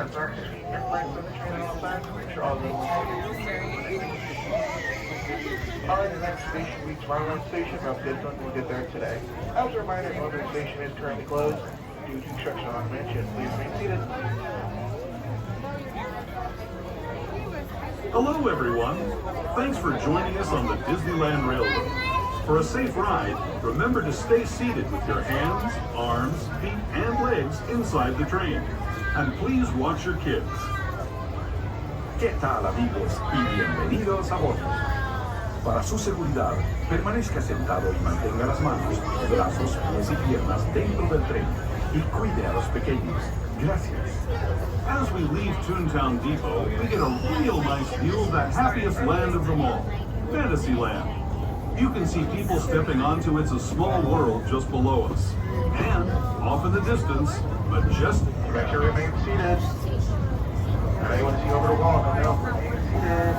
That's our airplanes on the train on all sides to make sure all the ones Alright, the next station will be Tomorrowland Station. Disneyland will get there today. As a reminder, Northern Station is currently closed due to construction on mention. Please remain seated. Hello everyone! Thanks for joining us on the Disneyland Railroad. For a safe ride, remember to stay seated with your hands, arms, feet, and legs inside the train. And please watch your kids. ¿Qué tal amigos y bienvenidos a bordo? Para su seguridad, permanezca sentado y mantenga las manos, brazos, pies y piernas dentro del tren y cuide a los pequeños. Gracias. As we leave Toontown Depot, we get a real nice view of the happiest land of them all, Fantasyland. You can see people stepping onto It's a Small World just below us. And, off in the distance, Majestic. Make sure you remain seated. Anyone see over the wall? No, remain seated.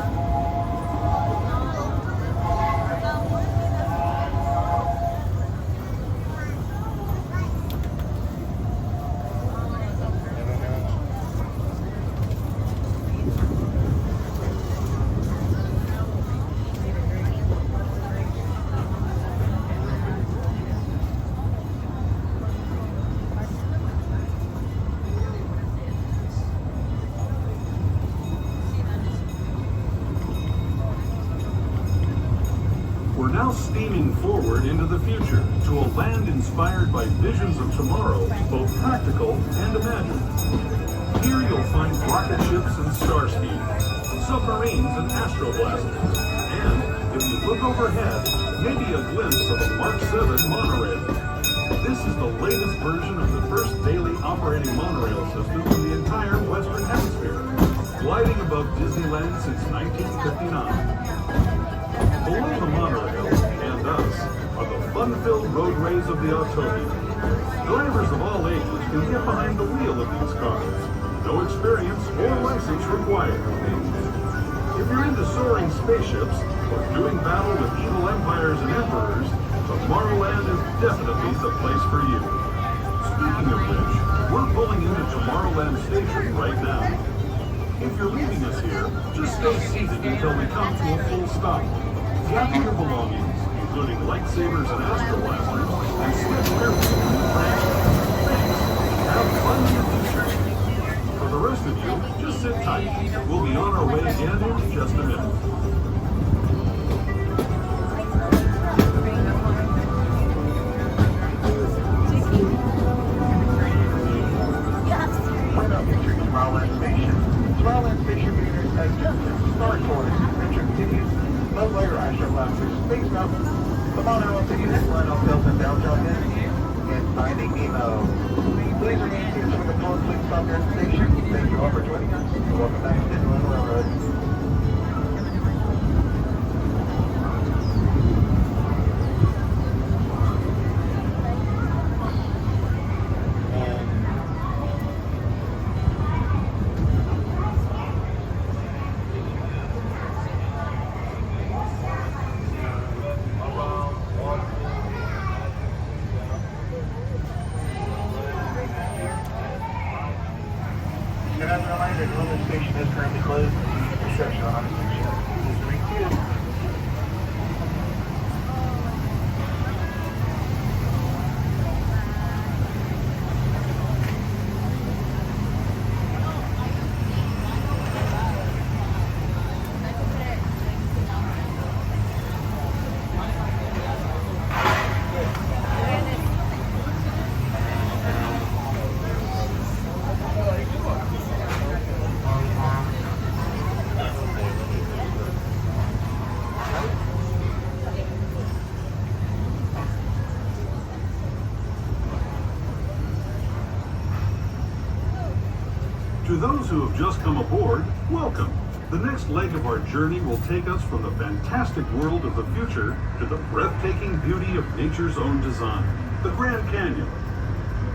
Now steaming forward into the future to a land inspired by visions of tomorrow, both practical and imagined. Here you'll find rocket ships and star schemes, submarines and astroblasters, and if you look overhead, maybe a glimpse of a Mark 7 monorail. This is the latest version of the first daily operating monorail system in the entire Western Hemisphere, gliding above Disneyland since 1959. Below the monorail and us are the fun-filled roadways of the Autopia. Drivers of all ages can get behind the wheel of these cars. No experience or license required. If you're into soaring spaceships or doing battle with evil empires and emperors, Tomorrowland is definitely the place for you. Speaking of which, we're pulling into Tomorrowland Station right now. If you're leaving us here, just stay seated until we come to a full stop. Gather your belongings, including lightsabers and astroblasters, and slip carefully in the train. Thanks. Have fun in the future. For the rest of you, just sit tight. We'll be on our way again in just a minute. Tomorrowland Station. Tomorrowland Station meters as Star Tours, Adventure continues. Love Layer, Astro Blasters, Space Mountain, the monorail continues, Lionel Hills and Downtown Disney, and Finding Nemo. Please remain seated for the phone, please stop here at the station. Thank you all for joining us. Welcome back to Disneyland Railroad. And as a reminder, the Northern Station is currently closed due to construction on section. Please remain seated. To those who have just come aboard, welcome. The next leg of our journey will take us from the fantastic world of the future to the breathtaking beauty of nature's own design, the Grand Canyon.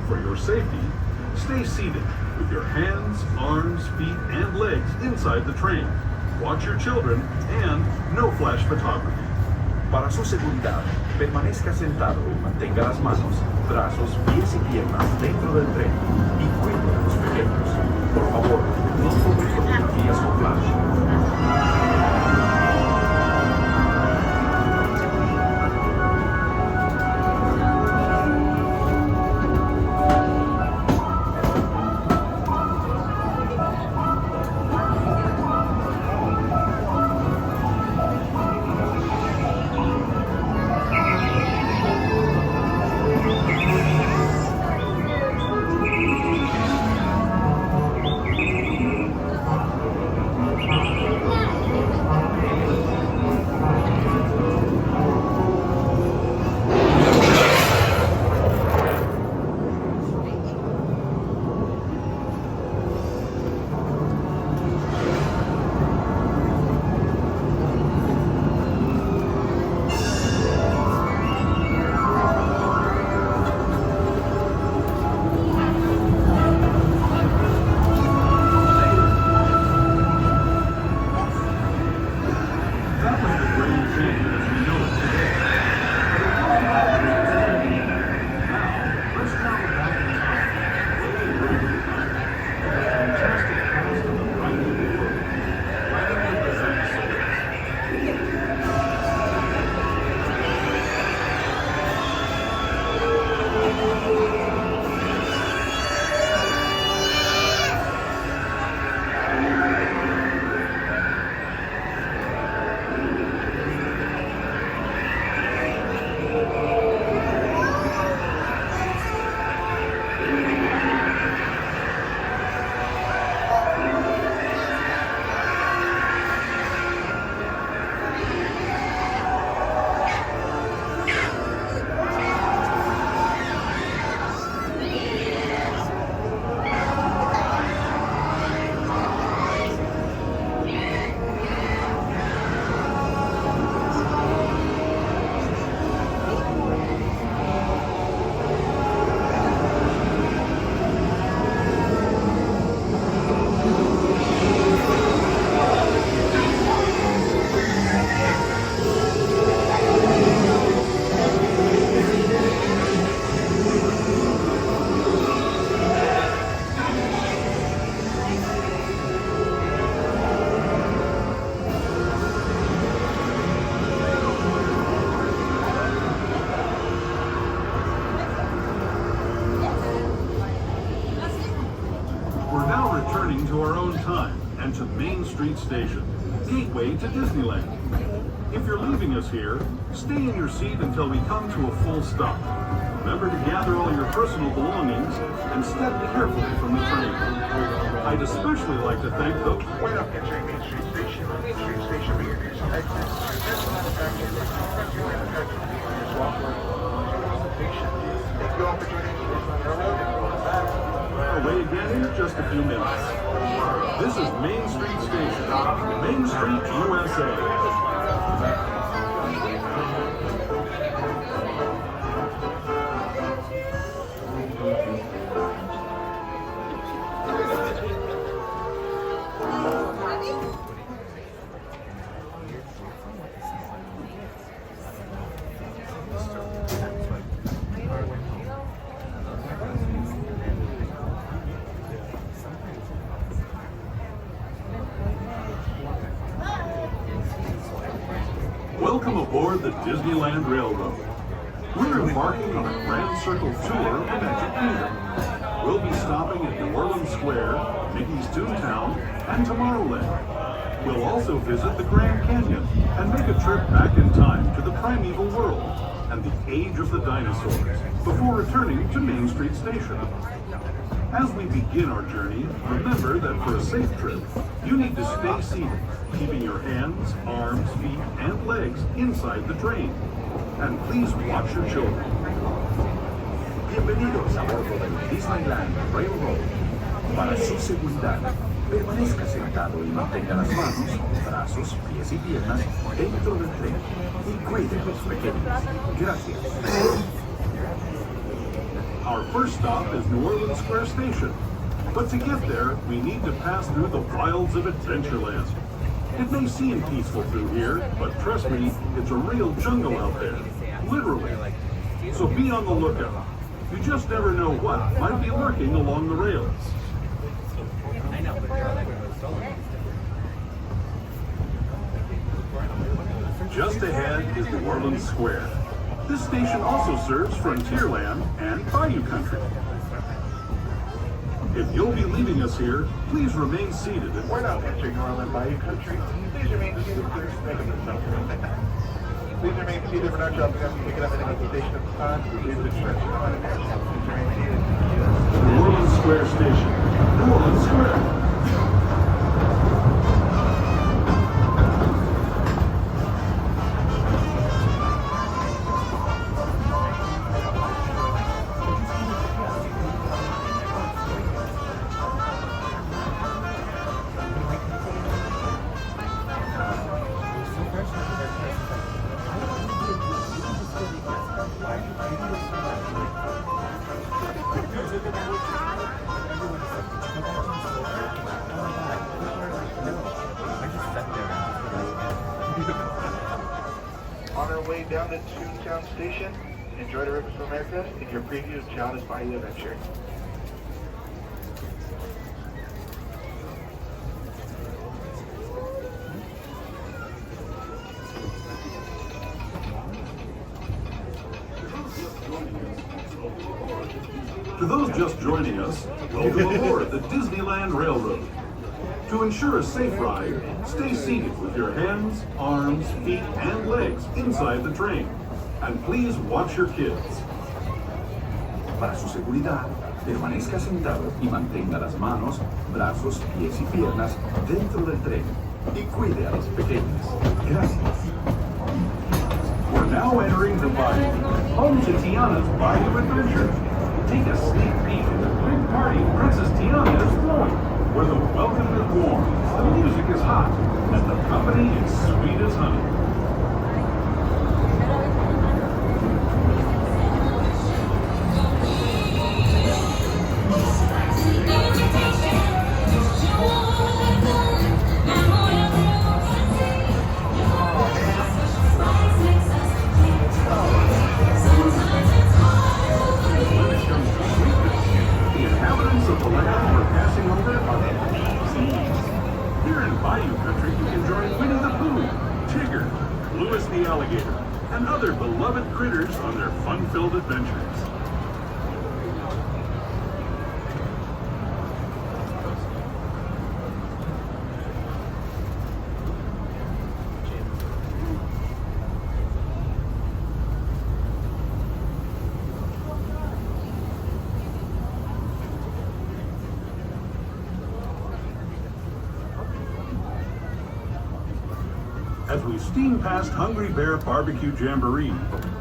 For your safety, stay seated with your hands, arms, feet, and legs inside the train. Watch your children and no flash photography. Para su seguridad, permanezca sentado y mantenga las manos, brazos, pies y piernas dentro del tren y cuide a los pequeños. Por favor, no tomen fotografías con flash. To our own time and to Main Street Station, gateway to Disneyland. If you're leaving us here, stay in your seat until we come to a full stop. Remember to gather all your personal belongings and step carefully from the train. I'd especially like to thank the... When up entering Main Street Station, Main Street Station readers, exits to this manufacturer, Frontierland is walkway to station. Thank you all for joining Disneyland Railroad and welcome back. Away again in just a few minutes. This is Main Street Station, Main Street, USA. Welcome aboard the Disneyland Railroad. We're embarking on a Grand Circle tour of the Magic Kingdom. We'll be stopping at New Orleans Square, Mickey's Toontown, and Tomorrowland. We'll also visit the Grand Canyon and make a trip back in time to the primeval world and the age of the dinosaurs before returning to Main Street Station. As we begin our journey, remember that for a safe trip, you need to stay seated, keeping your hands, arms, feet, and legs inside the train. And please watch your children. Bienvenidos a bordo del Disneyland Railroad. Para su seguridad, permanezca sentado y mantenga las manos, brazos, pies y piernas dentro del tren y cuide a los pequeños. Gracias. Our first stop is New Orleans Square Station. But to get there, we need to pass through the wilds of Adventureland. It may seem peaceful through here, but trust me, it's a real jungle out there. Literally. So be on the lookout. You just never know what might be lurking along the rails. Just ahead is New Orleans Square. This station also serves Frontierland and Bayou country. If you'll be leaving us here, please remain seated. We're now entering New Orleans Bayou country. Please remain seated for making yourself. Please remain seated. We're not dropping up and picking up anything at the station at the time. Please instruction on it. Please remain seated. New Orleans Square Station. New Orleans Square. On our way down to Toontown Station, enjoy the Rivers of America in your preview of Tiana's Bayou Adventure. To those just joining us, welcome aboard the Disneyland Railroad. To ensure a safe ride, stay seated with your hands, arms, feet, and legs inside the train. And please watch your kids. Para su seguridad, permanezca sentado y mantenga las manos, brazos, pies y piernas dentro del tren. Y cuide a los pequeños. Gracias. We're now entering the Bayou, home to Tiana's Bayou Adventure. Take a sneak peek at the big party Princess Tiana is throwing, where the welcome is warm, the music is hot, and the company is sweet as honey. The alligator, and other beloved critters on their fun-filled adventures. As we steam past Hungry Bear Barbecue Jamboree,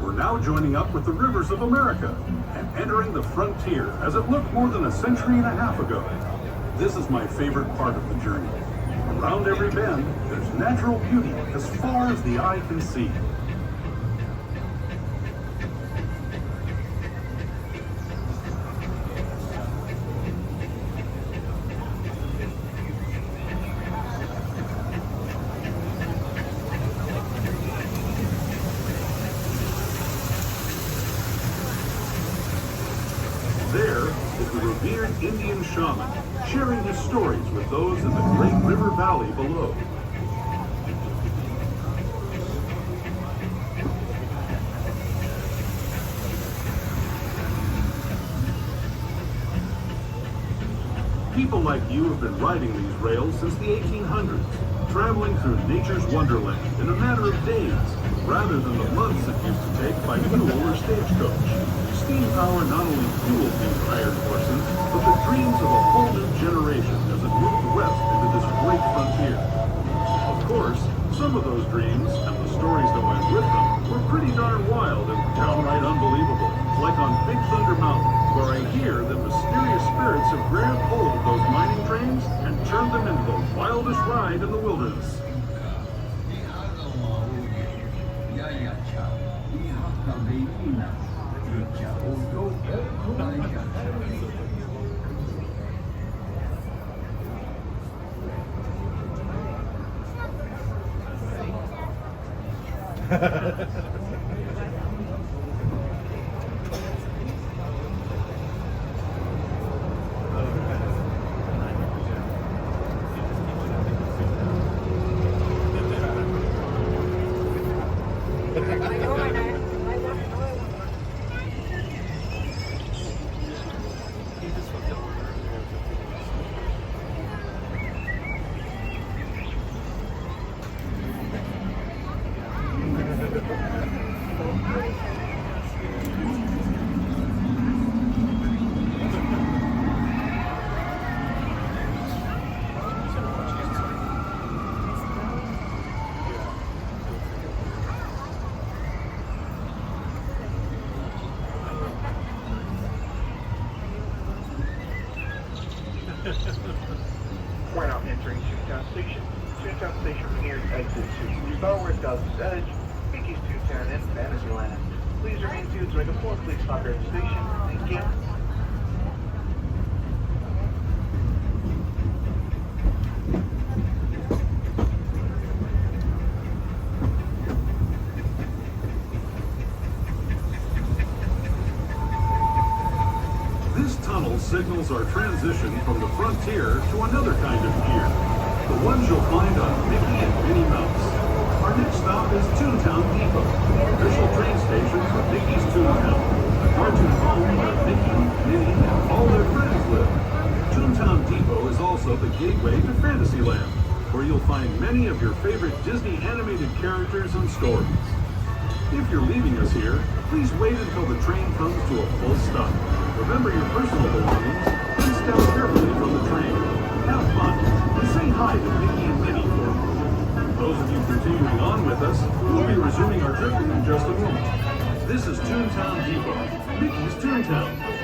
we're now joining up with the Rivers of America and entering the frontier as it looked more than a century and a half ago. This is my favorite part of the journey. Around every bend, there's natural beauty as far as the eye can see. There is the revered Indian shaman, sharing his stories with those in the great river valley below. People like you have been riding these rails since the 1800s, traveling through nature's wonderland in a matter of days, rather than the months it used to take by mule or stagecoach. Steam power not only fueled these iron horses, but the dreams of a whole new generation as it moved west into this great frontier. Of course, some of those dreams and the stories that went with them were pretty darn wild and downright unbelievable, like on Big Thunder Mountain, where I hear that mysterious spirits have grabbed hold of those mining trains and turned them into the wildest ride in the wilderness. exit to Star Wars Galaxy's Edge, Mickey's Toontown, and Fantasyland. Please remain seated during a full please stop here at the station. Thank you. This tunnel signals our transition from the Frontier to another kind of pier, the ones you'll find on Mickey and Minnie Mouse. Our next stop is Toontown Depot, official train station for Mickey's Toontown, a cartoon home where Mickey, Minnie, and all their friends live. Toontown Depot is also the gateway to Fantasyland, where you'll find many of your favorite Disney animated characters and stories. If you're leaving us here, please wait until the train comes to a full stop. Remember your personal belongings, and step carefully from the train. Have fun, and say hi to Mickey and Minnie for me. Those of you continuing on with us, we'll be resuming our trip in just a moment. This is Toontown Depot, Mickey's Toontown.